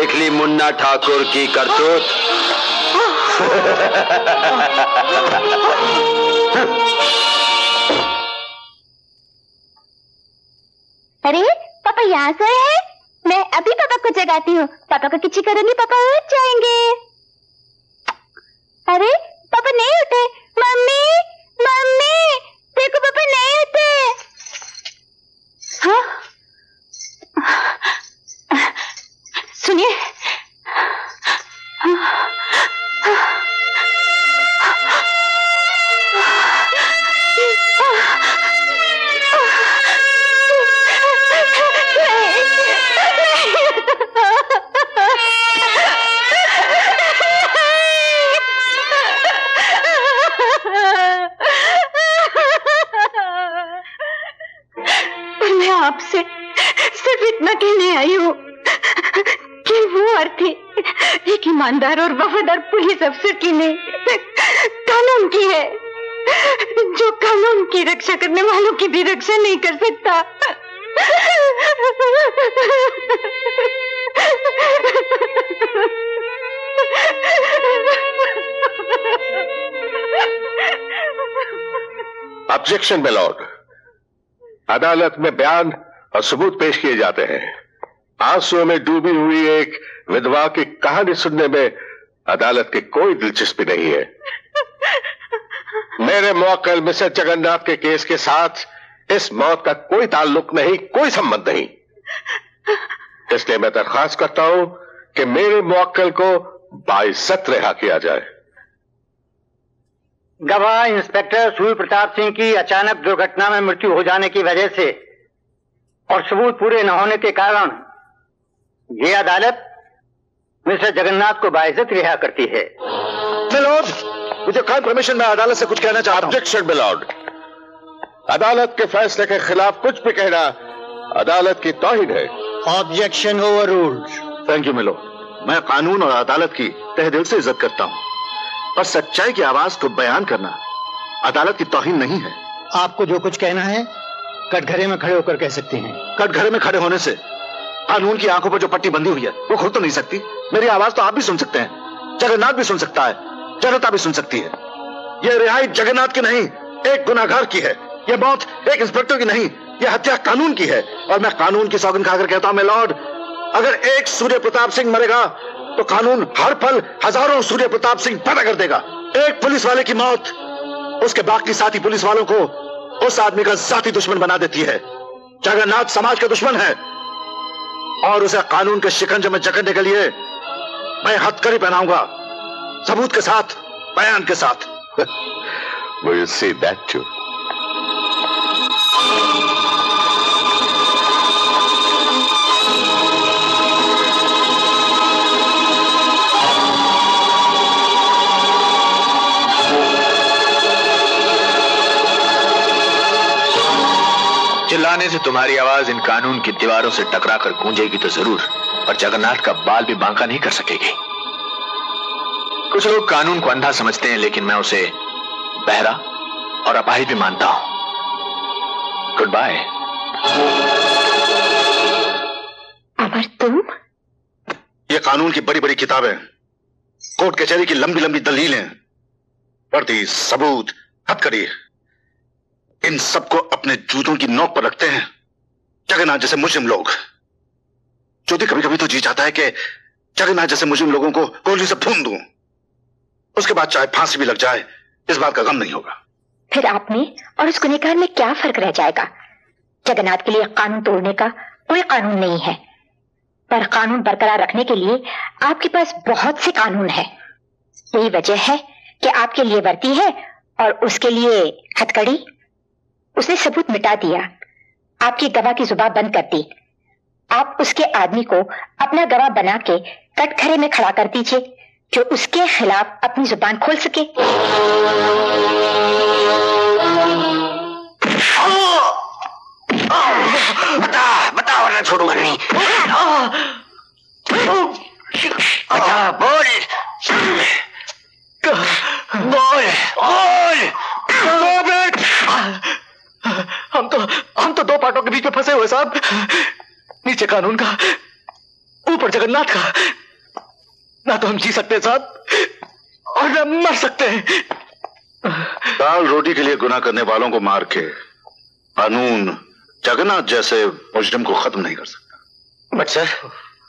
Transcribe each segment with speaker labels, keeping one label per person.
Speaker 1: देख ली मुन्ना ठाकुर की करतूत।
Speaker 2: अरे पापा यहाँ से है? मैं अभी पापा को जगाती हूँ। पापा को किसी करूंगी, पापा उठ जाएंगे। अरे पापा नहीं उठे। मम्मी मम्मी देखो पापा नहीं उठे। हाँ सुनिए, मैं आपसे सिर्फ इतना कहने आई हूँ कि वो अर्थी एक ईमानदार और वफादार पुलिस अफसर की नहीं, कानून की है, जो कानून की रक्षा करने वालों की भी रक्षा नहीं कर सकता।
Speaker 3: Objection my Lord. अदालत में बयान और सबूत पेश किए जाते हैं। आंसुओं में डूबी हुई एक विधवा की कहानी सुनने में अदालत की कोई दिलचस्पी नहीं है। मेरे मुवक्किल मिस्टर जगन्नाथ के केस के साथ इस मौत का कोई ताल्लुक नहीं, कोई संबंध नहीं। इसलिए मैं दरख्वास्त करता हूं कि मेरे मुवक्किल को बाइज्जत रिहा किया जाए।
Speaker 4: गवाह इंस्पेक्टर सूर्य प्रताप सिंह की अचानक दुर्घटना में मृत्यु हो जाने की वजह से और सबूत पूरे न होने के कारण ये अदालत मिस्टर जगन्नाथ को बाइज्जत रिहा करती है।
Speaker 3: My lord, with your kind permission मैं अदालत से कुछ कहना चाहता हूं। Objection my lord. अदालत के फैसले के खिलाफ कुछ भी कहना अदालत की तौहीन है।
Speaker 4: Objection overruled.
Speaker 3: Thank you my lord. मैं कानून और अदालत की तहे दिल से इज्जत करता हूं, पर सच्चाई की आवाज को बयान करना अदालत की तौहीन नहीं है।
Speaker 4: आपको जो कुछ कहना है कटघरे में खड़े होकर कह सकते हैं।
Speaker 3: कटघरे में खड़े होने से कानून की आंखों पर जो पट्टी बंधी हुई है वो खुल तो नहीं सकती। मेरी आवाज तो आप भी सुन सकते हैं, जगन्नाथ भी सुन सकता है, जनता भी सुन सकती है। यह रिहाई जगन्नाथ की नहीं, एक गुनाहगार की है। यह मौत एक इंस्पेक्टर की नहीं, यह हत्या कानून की है। और मैं कानून की सौगंध खाकर कहता हूं, मैं लॉर्ड, अगर एक सूर्य प्रताप सिंह मरेगा तो कानून हर पल हजारों सूर्य प्रताप सिंह पैदा कर देगा। एक पुलिस वाले की मौत उसके बाकी साथी पुलिस वालों को उस आदमी का जाती दुश्मन बना देती है। जगन्नाथ समाज का दुश्मन है और उसे कानून के शिकंजे में जकड़ने के लिए मैं हथकड़ी पहनाऊंगा, सबूत के साथ, बयान के साथ। Will you say that too?
Speaker 5: चिल्लाने से तुम्हारी आवाज इन कानून की दीवारों से टकराकर गूंजेगी तो जरूर, पर जगन्नाथ का बाल भी बांका नहीं कर सकेगी। कुछ लोग कानून को अंधा समझते हैं, लेकिन मैं उसे बहरा और अपाहिज भी मानता हूं। Good bye.
Speaker 2: अमर तुम?
Speaker 3: ये कानून की बड़ी बड़ी किताबें, कोर्ट कचहरी की लंबी लंबी दलीलें, वर्दी, सबूत, हथकड़ी, इन सबको अपने जूतों की नोक पर रखते हैं जगन्नाथ जैसे मुजरिम लोग। ज्योति, कभी कभी तो जी चाहता है कि जगन्नाथ जैसे मुजरिम लोगों को गोली से भून दूं, उसके बाद चाहे फांसी भी लग जाए, इस बात का गम नहीं होगा।
Speaker 2: फिर आप में और उस गुनहगार में क्या फर्क रह जाएगा? जगन्नाथ के लिए कानून तोड़ने का कोई कानून नहीं है, पर कानून बरकरार रखने के लिए आपके पास बहुत से कानून है। यही वजह है कि आपके लिए वर्दी है और उसके लिए हथकड़ी। उसने सबूत मिटा दिया, आपकी गवाह की जुबान बंद कर दी। आप उसके आदमी को अपना गवाह बना के कटघरे में खड़ा कर दीजिए, जो उसके खिलाफ अपनी जुबान खोल सके।
Speaker 6: बता वरना छोड़ूंगा नहीं। अच्छा बोल बोल बोल।
Speaker 4: हम तो दो पार्टों के बीच में फंसे हुए साहब। नीचे कानून का, ऊपर जगन्नाथ का।
Speaker 3: ना तो हम जी सकते हैं साहब और ना मर सकते हैं। दाल रोटी के लिए गुनाह करने वालों को मार के कानून जगन्नाथ जैसे मुजरिम को खत्म नहीं कर सकता।
Speaker 6: बट सर,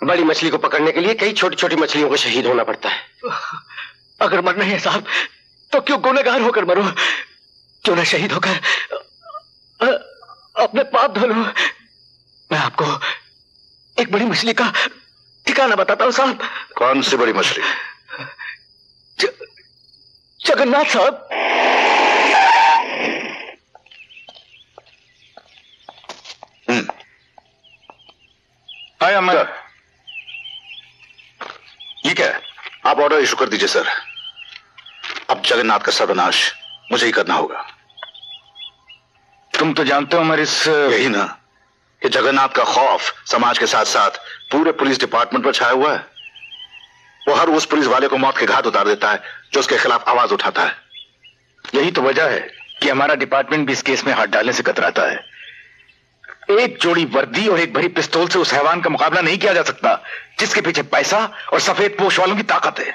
Speaker 6: बड़ी मछली को पकड़ने के लिए कई छोटी छोटी मछलियों को शहीद होना पड़ता है।
Speaker 3: अगर मरना है साहब तो क्यों गुनहगार होकर मरो, क्यों ना शहीद होकर अपने पाप धो लो। मैं आपको एक बड़ी मछली का ठिकाना बताता हूं साहब। कौन सी बड़ी मछली? जगन्नाथ साहब। हाय अमर, ये क्या है? आप ऑर्डर इशू कर दीजिए सर। अब जगन्नाथ का सर्वनाश मुझे ही करना होगा। तुम तो जानते हो अमर, इस यही ना कि जगन्नाथ का खौफ समाज के साथ साथ पूरे पुलिस डिपार्टमेंट पर छाया हुआ है। वो हर उस पुलिस वाले को मौत के घाट उतार देता है जो उसके खिलाफ आवाज उठाता है। यही तो वजह है कि हमारा डिपार्टमेंट भी इस केस में हाथ डालने से कतराता है। एक जोड़ी वर्दी और एक भरी पिस्तौल से उस हैवान का मुकाबला नहीं किया जा सकता जिसके पीछे पैसा और सफेद पोश वालों की ताकत है।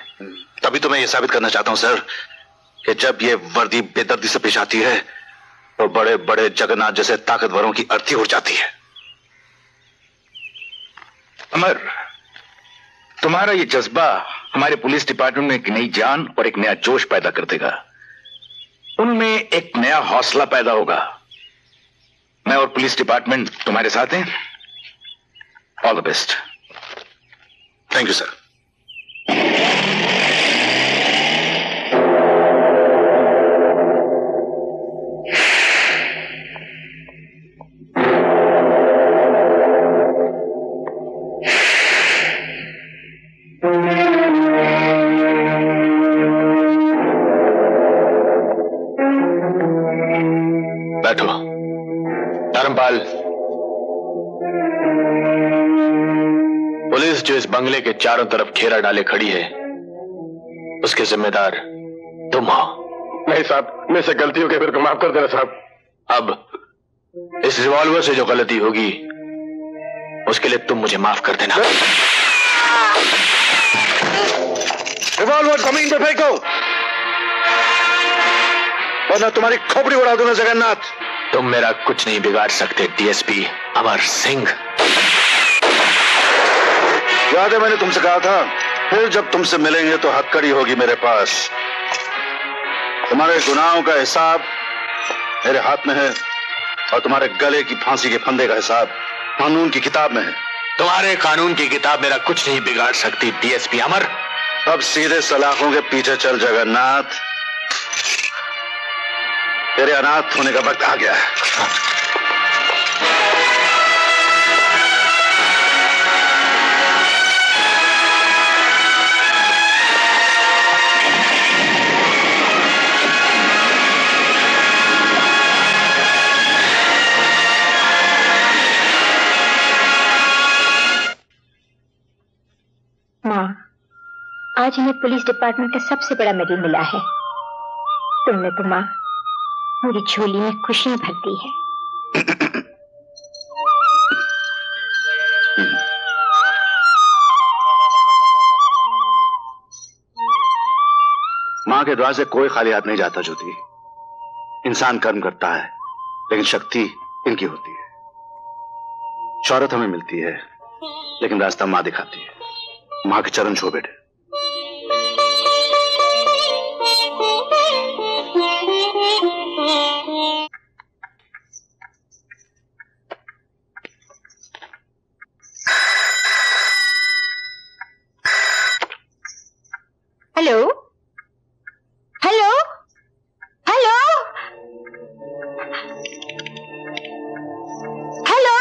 Speaker 3: तभी तो मैं ये साबित करना चाहता हूं सर कि जब ये वर्दी बेदर्दी से पेश आती है तो बड़े बड़े जगन्नाथ जैसे ताकतवरों की अर्थी उड़ जाती है। अमर, तुम्हारा ये जज्बा हमारे पुलिस डिपार्टमेंट में एक नई जान और एक नया जोश पैदा कर देगा। उनमें एक नया हौसला पैदा होगा। मैं और पुलिस डिपार्टमेंट तुम्हारे साथ हैं। All the best. Thank you sir.
Speaker 5: बैठो। धर्मपाल, पुलिस जो इस बंगले के चारों तरफ घेरा डाले खड़ी है उसके जिम्मेदार तुम हो।
Speaker 6: नहीं साहब, मेरे से गलती हो गई, मेरे को माफ कर देना साहब।
Speaker 5: अब इस रिवॉल्वर से जो गलती होगी उसके लिए तुम मुझे माफ कर देना।
Speaker 3: रिवॉल्वर जमीन पे फेंको वरना तुम्हारी खोपड़ी उड़ा दूंगा जगन्नाथ।
Speaker 5: तुम मेरा कुछ नहीं बिगाड़ सकते डीएसपी अमर सिंह।
Speaker 3: याद है मैंने तुमसे कहा था फिर जब तुमसे मिलेंगे तो हथकड़ी होगी मेरे पास। तुम्हारे गुनाहों का हिसाब मेरे हाथ में है और तुम्हारे गले की फांसी के फंदे का हिसाब कानून की किताब में है।
Speaker 5: तुम्हारे कानून की किताब मेरा कुछ नहीं बिगाड़ सकती डीएसपी अमर।
Speaker 3: अब सीधे सलाखों के पीछे चल जगन्नाथ, तेरे अनाथ होने का वक्त आ गया है।
Speaker 2: माँ, आज इन्हें पुलिस डिपार्टमेंट का सबसे बड़ा मेडल मिला है। तुमने तो माँ मेरी झोली में खुशियां भर दी है।
Speaker 3: मां के द्वार से कोई खाली हाथ नहीं जाता ज्योति। इंसान कर्म करता है लेकिन शक्ति इनकी होती है। शौहरत हमें मिलती है लेकिन रास्ता मां दिखाती है। मां के चरण छो बेटे।
Speaker 2: Hello hello hello hello.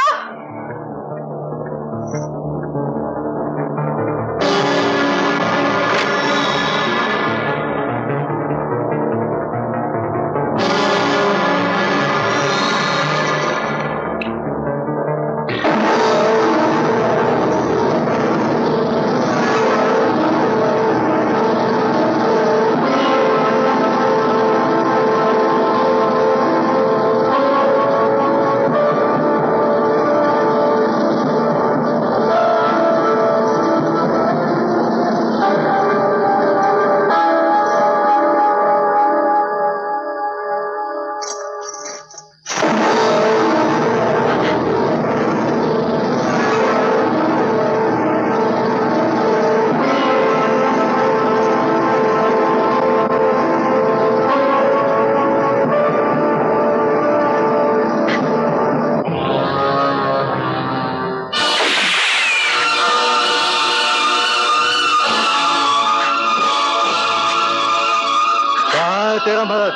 Speaker 3: है तेरा मर्द?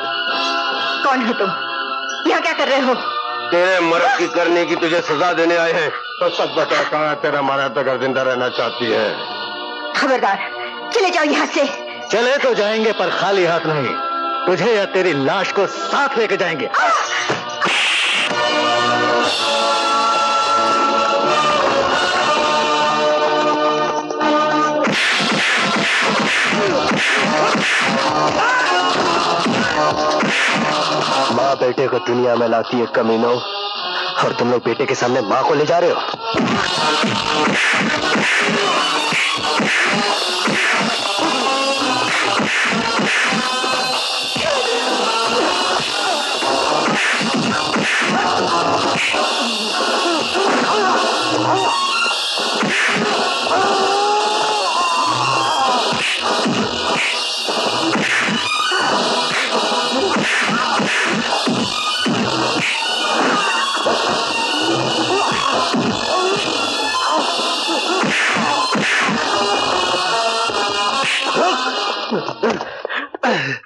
Speaker 2: कौन हो तुम? यहाँ क्या कर रहे हो?
Speaker 6: तेरे मर्द की करने की तुझे सजा देने आए हैं।
Speaker 3: तो सच बता, कहाँ तेरा मर्द अगर जिंदा रहना चाहती है?
Speaker 2: खबरदार, चले जाओ यहाँ से।
Speaker 3: चले तो जाएंगे पर खाली हाथ नहीं, तुझे या तेरी लाश को साथ लेके जाएंगे।
Speaker 6: माँ बेटे को दुनिया में लाती है कमीनों, और तुम लोग बेटे के सामने माँ को ले जा रहे हो।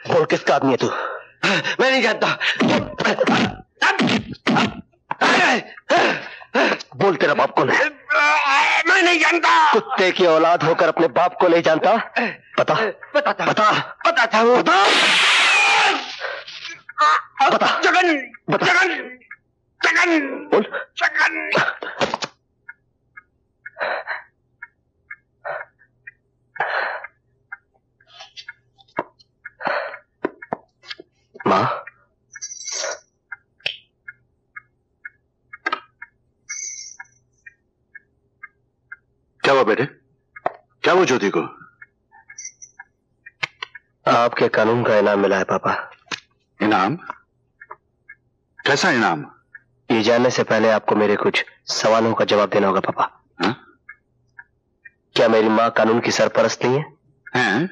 Speaker 6: बोल, किसका आदमी है तू? मैं नहीं जानता। बोल, तेरा बाप कौन है? मैं नहीं जानता। कुत्ते की औलाद होकर अपने बाप को नहीं जानता? बता बता बता बता बता बता। जगन जगन जगन बोल। जगन माँ,
Speaker 3: क्या हुआ बेटे? क्या हुआ ज्योति को?
Speaker 6: आपके कानून का इनाम मिला है पापा।
Speaker 3: इनाम? कैसा इनाम?
Speaker 6: ये जानने से पहले आपको मेरे कुछ सवालों का जवाब देना होगा पापा।
Speaker 3: हा?
Speaker 6: क्या मेरी माँ कानून की सरपरस्त नहीं है?
Speaker 3: हैं?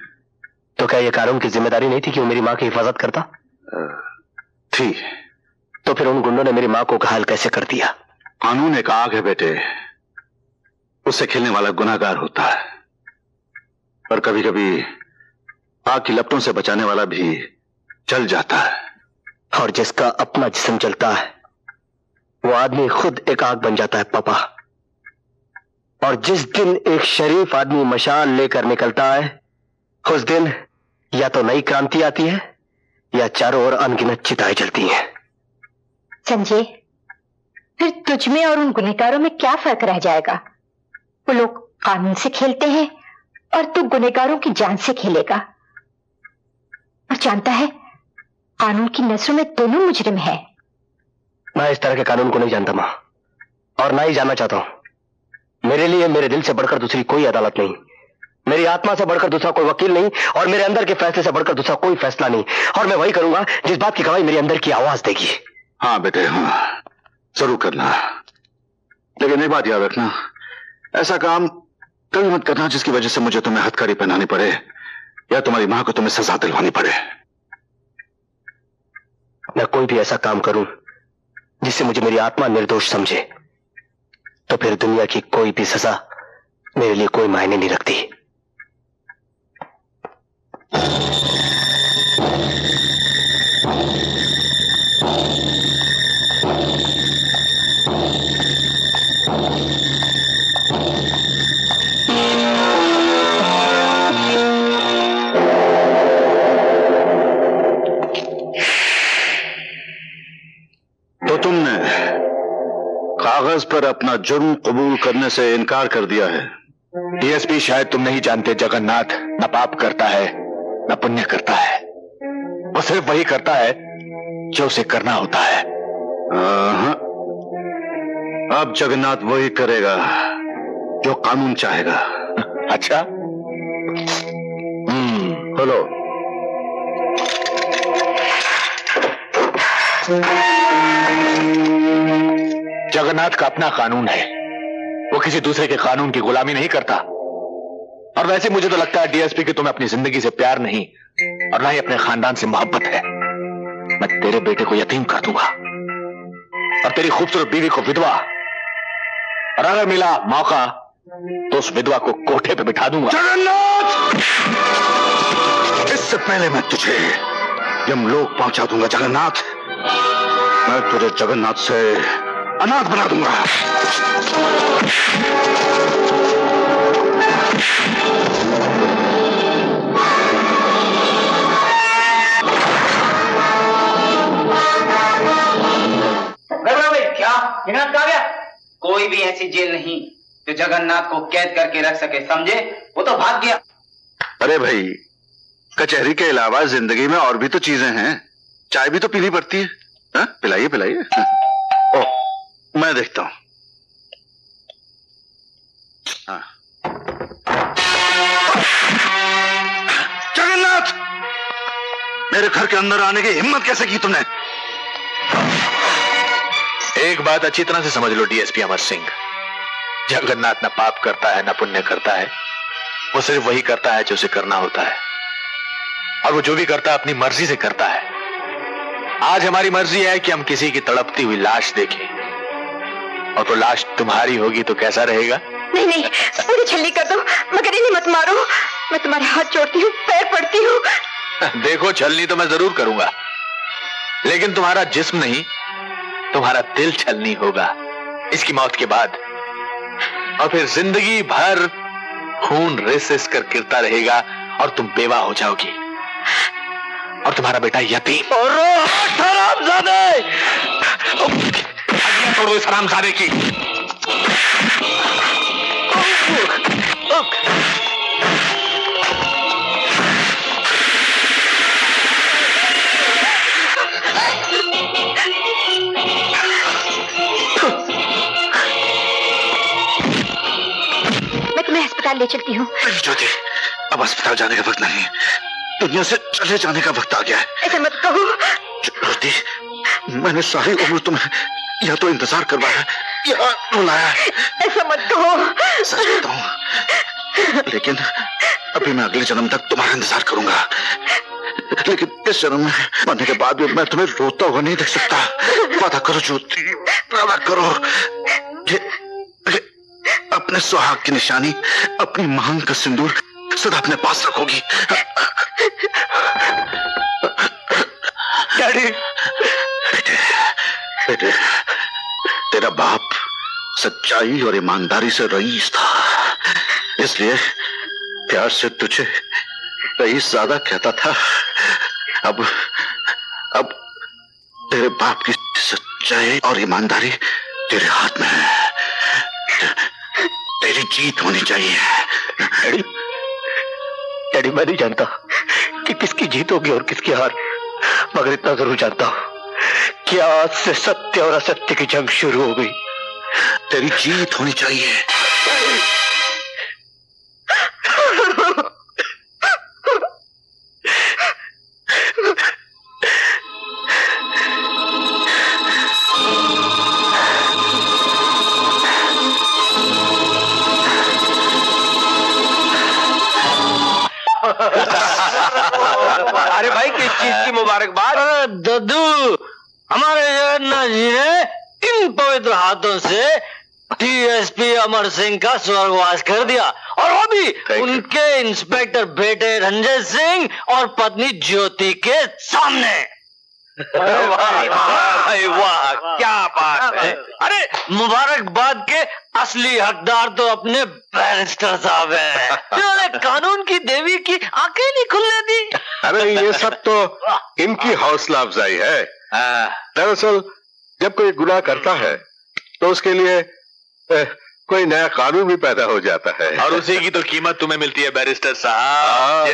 Speaker 6: तो क्या ये कानून की जिम्मेदारी नहीं थी कि वो मेरी माँ की हिफाजत करता?
Speaker 3: थी।
Speaker 6: तो फिर उन गुंडों ने मेरी माँ को घायल कैसे कर दिया?
Speaker 3: कानून एक आग है बेटे, उससे खेलने वाला गुनाहगार होता है, पर कभी कभी आग की लपटों से बचाने वाला भी जल जाता है।
Speaker 6: और जिसका अपना जिस्म जलता है वो आदमी खुद एक आग बन जाता है पापा। और जिस दिन एक शरीफ आदमी मशाल लेकर निकलता है, उस दिन या तो नई क्रांति आती है या चारों ओर अनगिनत चिताएं जलती हैं।
Speaker 2: संजय, फिर तुझ में और उन गुनहगारों में क्या फर्क रह जाएगा? वो लोग कानून से खेलते हैं और तू गुनहगारों की जान से खेलेगा। और जानता है, कानून की नजरों में दोनों मुजरिम हैं।
Speaker 6: मैं इस तरह के कानून को नहीं जानता मां, और ना ही जानना चाहता हूं। मेरे लिए मेरे दिल से बढ़कर दूसरी कोई अदालत नहीं, मेरी आत्मा से बढ़कर दूसरा कोई वकील नहीं, और मेरे अंदर के फैसले से बढ़कर दूसरा कोई फैसला नहीं। और मैं वही करूंगा जिस बात की गवाही मेरे अंदर की आवाज देगी।
Speaker 3: हाँ बेटे, हाँ जरूर करना, लेकिन एक बात याद रखना, ऐसा काम कभी मत करना जिसकी वजह से मुझे तुम्हें हथकड़ी पहनानी पड़े या तुम्हारी मां को तुम्हें सजा दिलवानी पड़े।
Speaker 6: मैं कोई भी ऐसा काम करूं जिससे मुझे मेरी आत्मा निर्दोष समझे, तो फिर दुनिया की कोई भी सजा मेरे लिए कोई मायने नहीं रखती।
Speaker 3: तो तुमने कागज पर अपना जुर्म कबूल करने से इनकार कर दिया है।
Speaker 5: डीएसपी, शायद तुम नहीं जानते, जगन्नाथ न पाप करता है न पुण्य करता है। वो सिर्फ वही करता है जो उसे करना होता है।
Speaker 3: अब जगन्नाथ वही करेगा जो कानून चाहेगा।
Speaker 5: अच्छा,
Speaker 3: बोलो।
Speaker 5: जगन्नाथ का अपना कानून है, वो किसी दूसरे के कानून की गुलामी नहीं करता। और वैसे मुझे तो लगता है डीएसपी कि तुम्हें अपनी जिंदगी से प्यार नहीं और ना ही अपने खानदान से मोहब्बत है। मैं तेरे बेटे को यतीम कर दूंगा और तेरी खूबसूरत बीवी को विधवा, और अगर मिला मौका तो उस विधवा को कोठे पे बिठा दूंगा।
Speaker 3: जगन्नाथ, इससे पहले मैं तुझे यमलोक पहुंचा दूंगा जगन्नाथ। मैं तुझे जगन्नाथ से अनाथ बना दूंगा।
Speaker 7: क्या जगन्नाथ कहाँ गया? कोई भी ऐसी जेल नहीं जो जगन्नाथ को कैद करके रख सके, समझे? वो तो भाग गया।
Speaker 3: अरे भाई, कचहरी के अलावा जिंदगी में और भी तो चीजें हैं। चाय भी तो पीनी पड़ती है। हाँ? पिलाइए पिलाइए। ओ, मैं देखता हूं। हाँ। जगन्नाथ, मेरे घर के अंदर आने की हिम्मत कैसे की तुमने?
Speaker 5: एक बात अच्छी तरह से समझ लो डीएसपी अमर सिंह, जगन्नाथ न पाप करता है न पुण्य करता है। वो सिर्फ वही करता है जो उसे करना होता है, और वो जो भी करता है अपनी मर्जी से करता है। आज हमारी मर्जी है कि हम किसी की तड़पती हुई लाश देखें, और वो लाश तुम्हारी होगी तो कैसा रहेगा?
Speaker 2: नहीं नहीं, मुझे छलनी कर दो, मगर इन्हें मत मारो। मैं तुम्हारे हाथ जोड़ती हूँ, पैर पड़ती हूँ।
Speaker 5: देखो, छलनी तो मैं जरूर करूंगा, लेकिन तुम्हारा जिस्म नहीं, तुम्हारा दिल छलनी होगा इसकी मौत के बाद। और फिर जिंदगी भर खून रिस रिस कर गिरता रहेगा और तुम बेवा हो जाओगी, और तुम्हारा बेटा यतीम। और हरामजादे, छोड़ो इस हरामजादे की।
Speaker 2: अस्पताल ले चलती हूँ।
Speaker 3: ज्योति, अब अस्पताल जाने का वक्त नहीं है, दुनिया से चले जाने का वक्त आ गया है।
Speaker 2: ऐसा मत कहो
Speaker 3: ज्योति, मैंने सारी उम्र तुम्हें या तो इंतजार करवाया या रुलाया।
Speaker 2: ऐसा मत कहो।
Speaker 3: सच बताऊं, लेकिन अभी मैं अगले जन्म तक तुम्हारा इंतजार करूंगा। लेकिन इस जन्म में मरने के बाद भी मैं तुम्हें रोता हुआ नहीं देख सकता। वादा करो ज्योति, वादा करो। अपने सुहाग की निशानी, अपनी मांग का सिंदूर सदा अपने पास रखोगी।
Speaker 6: डैडी।
Speaker 3: बेटे, बेटे, तेरा बाप सच्चाई और ईमानदारी से रईस था, इसलिए प्यार से तुझे रईस ज्यादा कहता था। अब तेरे बाप की सच्चाई और ईमानदारी तेरे हाथ में है। तेरी जीत होनी चाहिए।
Speaker 6: डैडी, मैं नहीं जानता कि किसकी जीत होगी और किसकी हार, मगर इतना जरूर जानता हूं कि आज से सत्य और असत्य की जंग शुरू हो गई।
Speaker 3: तेरी जीत होनी चाहिए।
Speaker 6: अरे भाई, किस चीज की मुबारकबाद? अरे दद्दू, हमारे जगन्नाथ जी ने इन पवित्र हाथों से डीएसपी अमर सिंह का स्वर्गवास कर दिया, और वो भी उनके इंस्पेक्टर बेटे रंजय सिंह और पत्नी ज्योति के सामने। भाई वाह, क्या बात है। अरे मुबारकबाद के असली हकदार तो अपने बैरिस्टर साहब हैं, जिन्होंने कानून की देवी की आंखें नहीं खुलने दी।
Speaker 8: अरे ये सब तो इनकी हौसला अफजाई है। दरअसल जब कोई गुनाह करता है तो उसके लिए कोई नया कानून भी पैदा हो जाता है,
Speaker 5: और उसी की तो कीमत तुम्हें मिलती है बैरिस्टर साहब।